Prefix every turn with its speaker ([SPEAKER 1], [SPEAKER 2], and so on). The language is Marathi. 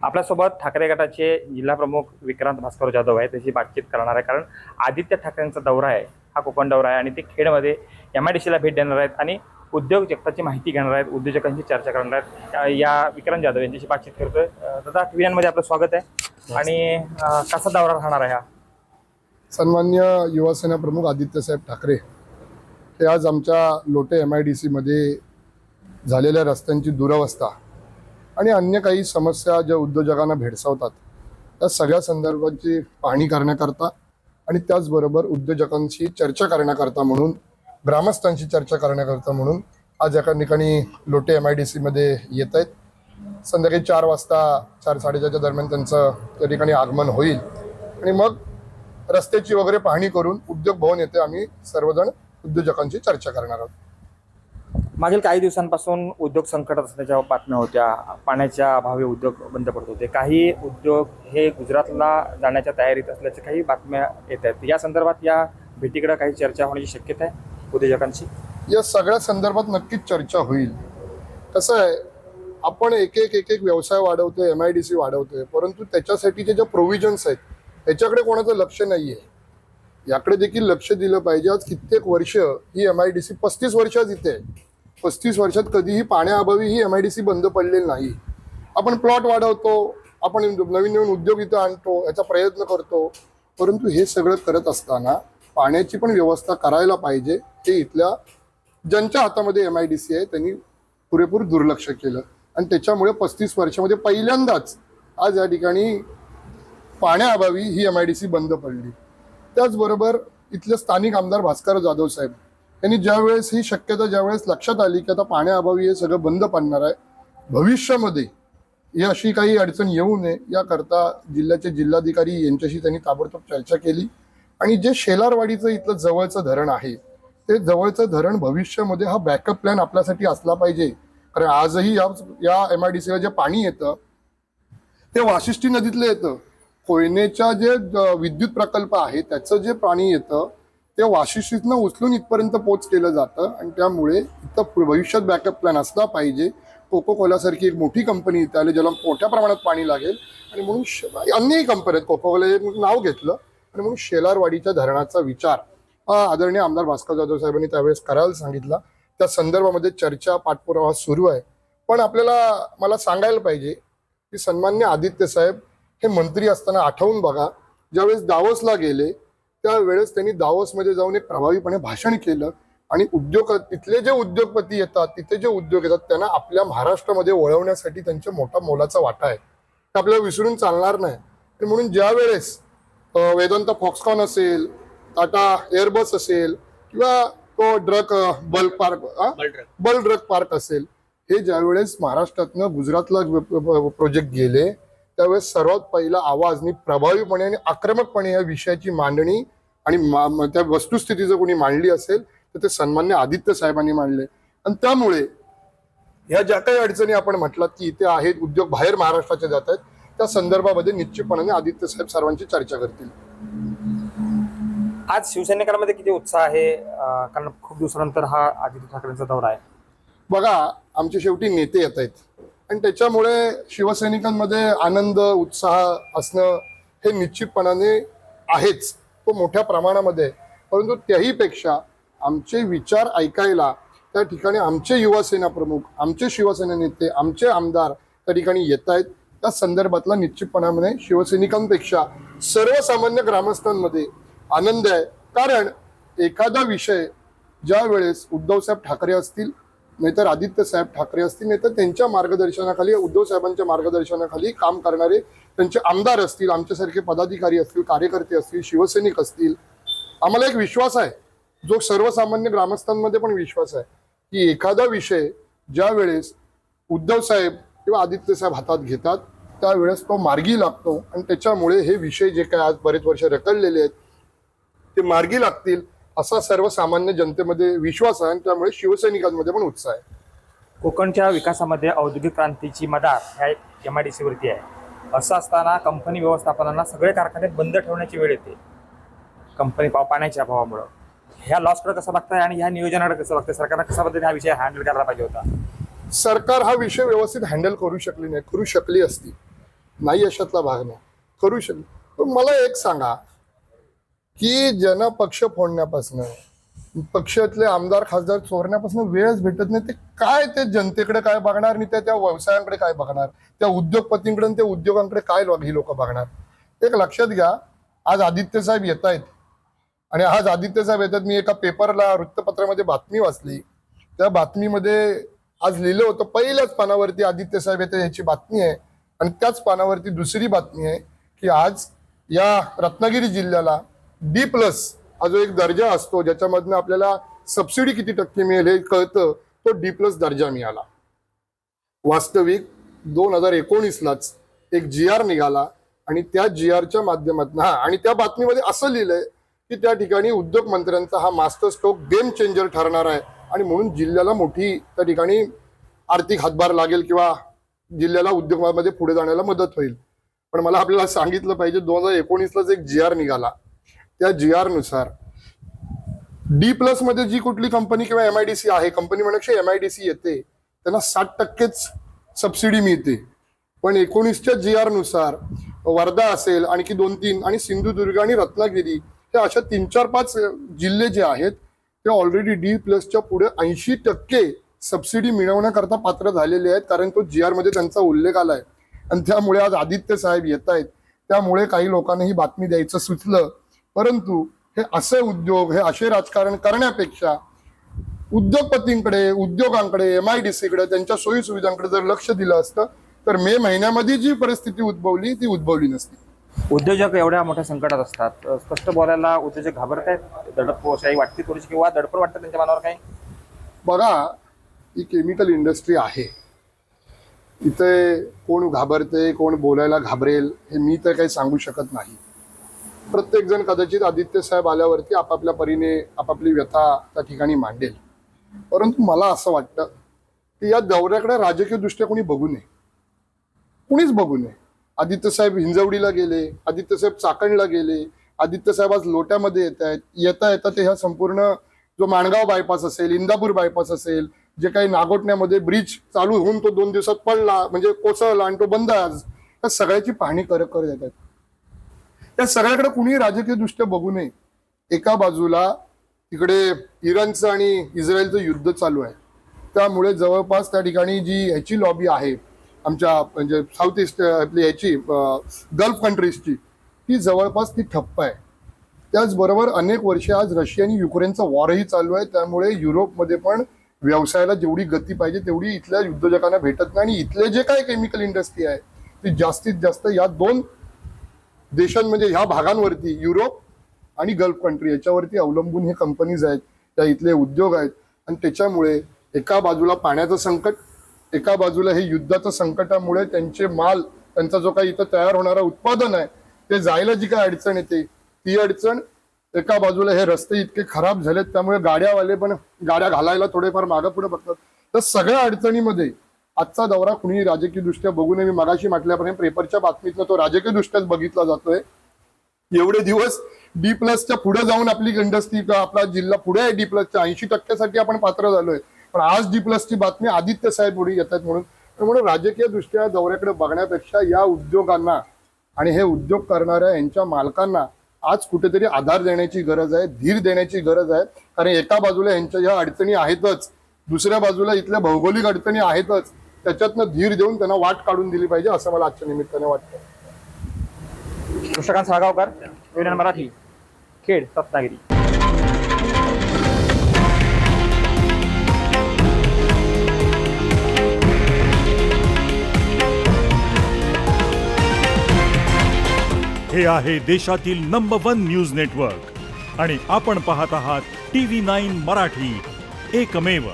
[SPEAKER 1] आपल्यासोबत ठाकरे गटाचे जिल्हा प्रमुख विक्रांत भास्कर जाधव आहे, त्याची बातचीत करणार आहे. कारण आदित्य ठाकरेंचा दौरा आहे, हा कोकण दौरा आहे आणि ते खेडमध्ये MIDCला भेट देणार आहेत आणि उद्योग जगताची माहिती घेणार आहेत, उद्योजकांची चर्चा करणार आहेत. या विक्रांत जाधव यांच्याशी बातचीत करतोय. दादा, TVN मध्ये आपलं स्वागत आहे. आणि कसा दौरा राहणार आहे हा?
[SPEAKER 2] सन्मान्य युवासेना प्रमुख आदित्यसाहेब ठाकरे हे आज आमच्या लोटे MIDC मध्ये झालेल्या रस्त्यांची दुरवस्था आणि अन्य काही समस्या ज्या उद्योजकांना भेडसावतात त्या सगळ्या संदर्भाची पाहणी करण्याकरता आणि त्याचबरोबर उद्योजकांशी चर्चा करण्याकरता म्हणून, ग्रामस्थांशी चर्चा करण्याकरता म्हणून आज एका ठिकाणी लोटे MIDC मध्ये येत आहेत. संध्याकाळी 4 वाजता 4-4:30च्या दरम्यान त्यांचं त्या ठिकाणी आगमन होईल आणि मग रस्त्याची वगैरे पाहणी करून उद्योग भवन येथे आम्ही सर्वजण उद्योजकांची चर्चा करणार आहोत.
[SPEAKER 1] मागील काही दिवसांपासून उद्योग संकटात असल्याच्या बातम्या होत्या. पाण्याच्या अभावी उद्योग बंद पडत होते. काही उद्योग हे गुजरातला जाण्याच्या तयारीत असल्याच्या काही बातम्या येत आहेत. या संदर्भात या भेटीकडे काही चर्चा होण्याची शक्यता आहे उद्योजकांची?
[SPEAKER 2] या सगळ्या संदर्भात नक्कीच चर्चा होईल. कसं आहे, आपण एक एक व्यवसाय वाढवतोय, MIDC वाढवतोय, परंतु त्याच्यासाठीचे जे प्रोव्हिजन्स आहेत त्याच्याकडे कोणाचं लक्ष नाहीये. याकडे देखील लक्ष दिलं पाहिजे. आज कित्येक वर्ष ही MIDC 35 वर्षात इथे आहे. 35 वर्षात कधीही पाण्याअभावी ही MIDC बंद पडलेली नाही. आपण प्लॉट वाढवतो, आपण नवीन नवीन उद्योग इथं आणतो, याचा प्रयत्न करतो, परंतु हे सगळं करत असताना पाण्याची पण व्यवस्था करायला पाहिजे. हे इथल्या ज्यांच्या हातामध्ये MIDC आहे त्यांनी पुरेपूर दुर्लक्ष केलं आणि त्याच्यामुळे 35 वर्षामध्ये पहिल्यांदाच आज या ठिकाणी पाण्याअभावी ही MIDC बंद पडली. त्याचबरोबर इथले स्थानिक आमदार भास्कर जाधव साहेब यांनी ज्यावेळेस ही शक्यता ज्यावेळेस लक्षात आली की आता पाण्याअभावी हे सगळं बंद पडणार आहे, भविष्यामध्ये ही अशी काही अडचण येऊ नये याकरता जिल्ह्याचे जिल्हाधिकारी यांच्याशी त्यांनी ताबडतोब चर्चा केली आणि जे शेलारवाडीचं इथलं जवळचं धरण आहे ते जवळचं धरण भविष्यामध्ये हा बॅकअप प्लॅन आपल्यासाठी असला पाहिजे. कारण आजही या MIDCला जे पाणी येतं ते वाशिष्ठी नदीतलं येतं. कोयनेच्या जे विद्युत प्रकल्प आहे त्याचं जे पाणी येतं ते वाशिष्ठीतनं उचलून इथपर्यंत पोच केलं जातं आणि त्यामुळे इथं भविष्यात बॅकअप प्लॅन असला पाहिजे. कोकोकोलासारखी एक मोठी कंपनी इथं आली ज्याला मोठ्या प्रमाणात पाणी लागेल आणि म्हणून अन्यही कंपन्या आहेत, कोकोकोला हे नाव घेतलं आणि म्हणून शेलारवाडीच्या धरणाचा विचार आदरणीय आमदार भास्कर जाधव साहेबांनी त्यावेळेस करायला सांगितला. त्या संदर्भामध्ये चर्चा पाठपुरावा सुरू आहे. पण मला सांगायला पाहिजे की सन्मान्य आदित्य साहेब हे मंत्री असताना आठवून बघा, ज्यावेळेस दावोसला गेले त्यावेळेस त्यांनी दावोसमध्ये जाऊन एक प्रभावीपणे भाषण केलं आणि तिथले जे उद्योगपती येतात, तिथे जे उद्योग येतात त्यांना आपल्या महाराष्ट्रामध्ये वळवण्यासाठी त्यांच्या मोठा मोलाचा वाटा आहे. ते आपल्याला विसरून चालणार नाही. आणि म्हणून ज्या वेळेस वेदांत फॉक्सकॉन असेल, टाटा एअरबस असेल किंवा तो बल ड्रग पार्क असेल, हे ज्यावेळेस महाराष्ट्रातनं गुजरातला प्रोजेक्ट गेले त्यावेळेस सर्वात पहिला आवाजनी प्रभावीपणे आणि आक्रमकपणे या विषयाची मांडणी आणि त्या वस्तुस्थिती जर कोणी मांडली असेल तर ते सन्मान्य आदित्य साहेबांनी मांडले. आणि त्यामुळे ह्या ज्या काही अडचणी आपण म्हटलात की इथे आहेत, उद्योग बाहेर महाराष्ट्राचे जात आहेत, त्या संदर्भामध्ये निश्चितपणाने आदित्य साहेब सर्वांची चर्चा करतील.
[SPEAKER 1] आज शिवसैनिकांमध्ये किती उत्साह आहे? कारण खूप दिवसानंतर हा आदित्य ठाकरेंचा दौरा आहे.
[SPEAKER 2] बघा, आमचे शेवटी नेते येत आहेत आणि त्याच्यामुळे शिवसैनिकांमध्ये आनंद उत्साह असणं हे निश्चितपणाने आहेच, तो मोठ्या प्रमाणामध्ये. परंतु त्याहीपेक्षा आमचे विचार ऐकायला त्या ठिकाणी आमचे युवासेना प्रमुख, आमचे शिवसेना नेते, आमचे आमदार त्या ठिकाणी येत आहेत. त्या संदर्भातला निश्चितपणाने शिवसैनिकांपेक्षा सर्वसामान्य ग्रामस्थांमध्ये आनंद आहे. कारण एखादा विषय ज्या वेळेस उद्धवसाहेब ठाकरे असतील, नाहीतर आदित्य साहेब ठाकरे असतील, नाहीतर त्यांच्या मार्गदर्शनाखाली, उद्धव साहेबांच्या मार्गदर्शनाखाली काम करणारे त्यांचे आमदार असतील, आमच्यासारखे पदाधिकारी असतील, कार्यकर्ते असतील, शिवसैनिक असतील, आम्हाला एक विश्वास आहे, जो सर्वसामान्य ग्रामस्थांमध्ये पण विश्वास आहे की एखादा विषय ज्या वेळेस उद्धव साहेब किंवा आदित्य साहेब हातात घेतात त्यावेळेस तो मार्गी लागतो आणि त्याच्यामुळे हे विषय जे काय आज बरेच वर्ष रखडलेले आहेत ते मार्गी लागतील असा सर्वसामान्य जनतेमध्ये विश्वास आहे आणि त्यामुळे शिवसैनिकांमध्ये पण उत्साह आहे.
[SPEAKER 1] कोकणच्या विकासामध्ये औद्योगिक क्रांतीची मदार ह्या MIDC वरती आहे. असं असताना कंपनी व्यवस्थापनांना सगळे कारखाने बंद ठेवण्याची वेळ येते कंपनी पाण्याच्या अभावामुळे. ह्या लॉसकडे कसं बघताय आणि ह्या नियोजनाकडे कसं बघताय? सरकारनं कशा पद्धतीने हा विषय हँडल करायला पाहिजे होता?
[SPEAKER 2] सरकार हा विषय व्यवस्थित हँडल करू शकली असती. नाही अशातला भाग नाही, करू शकतो. पण मला एक सांगा की ज्यांना पक्ष फोडण्यापासून, पक्षातले आमदार खासदार चोरण्यापासून वेळच भेटत नाही, ते जनतेकडे काय बघणार आणि त्या व्यवसायांकडे काय बघणार, त्या उद्योगपतींकडे आणि त्या उद्योगांकडे काय ही लोक बघणार. एक लक्षात घ्या, आज आदित्य साहेब येत आहेत आणि आज आदित्य साहेब येतात. मी एका पेपरला वृत्तपत्रामध्ये बातमी वाचली, त्या बातमीमध्ये आज लिहिलं होतं पहिल्याच पानावरती आदित्य साहेब येतात याची बातमी आहे, आणि त्याच पानावरती दुसरी बातमी आहे की आज या रत्नागिरी जिल्ह्याला D+ हा जो एक दर्जा असतो ज्याच्यामधनं आपल्याला सबसिडी किती टक्के मिळेल हे कळतं, तो D+ दर्जा मिळाला. वास्तविक 2019लाच एक GR निघाला आणि त्या GRच्या माध्यमातून आणि त्या बातमीमध्ये असं लिहिलंय की त्या ठिकाणी उद्योग मंत्र्यांचा हा मास्टर स्ट्रोक गेम चेंजर ठरणार आहे आणि म्हणून जिल्ह्याला मोठी त्या ठिकाणी आर्थिक हातभार लागेल किंवा जिल्ह्याला उद्योगामध्ये पुढे जाण्याला मदत होईल. पण मला आपल्याला सांगितलं पाहिजे 2019लाच एक GR निघाला, त्या GR नुसार D+ मध्ये जी कुठली कंपनी किंवा MIDC आहे, कंपनी म्हणण्यापेक्षा MIDC येते, त्यांना 60% सबसिडी मिळते. पण 19च्या GR नुसार वर्धा असेल, आणखी 2-3 आणि सिंधुदुर्ग आणि रत्नागिरी हे अशा 3-4-5 जिल्हे जे आहेत ते ऑलरेडी D+च्या पुढे 80% सबसिडी मिळवण्याकरता पात्र झालेले आहेत, कारण तो GR मध्ये त्यांचा उल्लेख आलाय. आणि त्यामुळे आज आदित्य साहेब येत आहेत, त्यामुळे काही लोकांना ही बातमी द्यायचं सुचलं. परंतु हे असे उद्योग, हे असे राजकारण करण्यापेक्षा उद्योगपतींकडे, उद्योगांकडे, MIDCकडे, त्यांच्या सोयी सुविधांकडे जर लक्ष दिलं असतं तर मे महिन्यामध्ये जी परिस्थिती उद्भवली ती उद्भवली नसती.
[SPEAKER 1] उद्योजक एवढ्या मोठ्या संकटात असतात, स्पष्ट बोलायला उद्योजक घाबरत आहेत, दडपशाही वाटते थोडीशी किंवा दडपण वाटतं त्यांच्या मनावर काही.
[SPEAKER 2] बघा, ही केमिकल इंडस्ट्री आहे, इथे कोण घाबरते, कोण बोलायला घाबरेल हे मी तर काही सांगू शकत नाही. प्रत्येक जण कदाचित आदित्य साहेब आल्यावरती आपापल्या परीने आपापली व्यथा त्या ठिकाणी मांडेल. परंतु मला असं वाटतं की या दौऱ्याकडे राजकीय दृष्ट्या कोणी बघू नये, कुणीच बघू नये. आदित्य साहेब हिंजवडीला गेले, आदित्य साहेब चाकणला गेले, आदित्य साहेब आज लोट्यामध्ये येता येता ते ह्या संपूर्ण जो माणगाव बायपास असेल, इंदापूर बायपास असेल, जे काही नागोटण्यामध्ये ब्रिज चालू होऊन तो 2 दिवसात पडला, म्हणजे कोसळला आणि तो बंद आहे आज, त्या सगळ्याची पाहणी करत येतात. त्या सगळ्याकडे कुणी राजकीय दृष्ट्या बघू नये. एका बाजूला तिकडे इराणचं आणि इस्रायलचं युद्ध चालू आहे, त्यामुळे जवळपास त्या ठिकाणी जी ह्याची लॉबी आहे आमच्या म्हणजे साऊथ ईस्ट आपली ह्याची गल्फ कंट्रीजची, ती जवळपास ती ठप्प आहे. त्याचबरोबर अनेक वर्षे आज रशिया आणि युक्रेनचा वॉरही चालू आहे, त्यामुळे युरोपमध्ये पण व्यवसायाला जेवढी गती पाहिजे तेवढी इथल्या उद्योजकांना भेटत नाही. आणि इथले जे काही केमिकल इंडस्ट्री आहे ती जास्तीत जास्त या 2 देशांमध्ये, ह्या भागांवरती, युरोप आणि गल्फ कंट्री याच्यावरती अवलंबून हे कंपनीज आहेत, त्या इथले उद्योग आहेत. आणि त्याच्यामुळे एका बाजूला पाण्याचं संकट, एका बाजूला हे युद्धाचं संकटामुळे त्यांचे माल, त्यांचा जो काही इथं तयार होणारा उत्पादन आहे ते जायला जी काही अडचण येते ती अडचण. एका बाजूला हे रस्ते इतके खराब झालेत त्यामुळे गाड्यावाले पण गाड्या घालायला थोडेफार मागं पुढे बघतात. तर सगळ्या अडचणीमध्ये आजचा दौरा कुणी राजकीय दृष्ट्या बघू नये. मी मगाशी म्हटल्याप्रमाणे पेपरच्या बातमीतनं तो राजकीय दृष्ट्याच बघितला जातोय. एवढे दिवस D+च्या पुढे जाऊन आपली इंडस्ट्री, आपला जिल्हा पुढे आहे D+च्या 80% आपण पात्र झालोय. पण आज D+ची बातमी आदित्य साहेब पुढे येतात म्हणून राजकीय दृष्ट्या दौऱ्याकडे बघण्यापेक्षा या उद्योगांना आणि हे उद्योग करणाऱ्या यांच्या मालकांना आज कुठेतरी आधार देण्याची गरज आहे, धीर देण्याची गरज आहे. कारण एका बाजूला यांच्या ह्या अडचणी आहेतच, दुसऱ्या बाजूला इथल्या भौगोलिक अडचणी आहेतच, त्याच्यातनं धीर देऊन त्यांना वाट काढून दिली पाहिजे असं मला आजच्या निमित्ताने वाटतं.
[SPEAKER 1] कृष्णकांत साळगावकर, युनियन मराठी, खेड, रत्नागिरी.
[SPEAKER 3] हे आहे देशातील नंबर 1 न्यूज नेटवर्क आणि आपण पाहत आहात TV9 मराठी, एकमेव.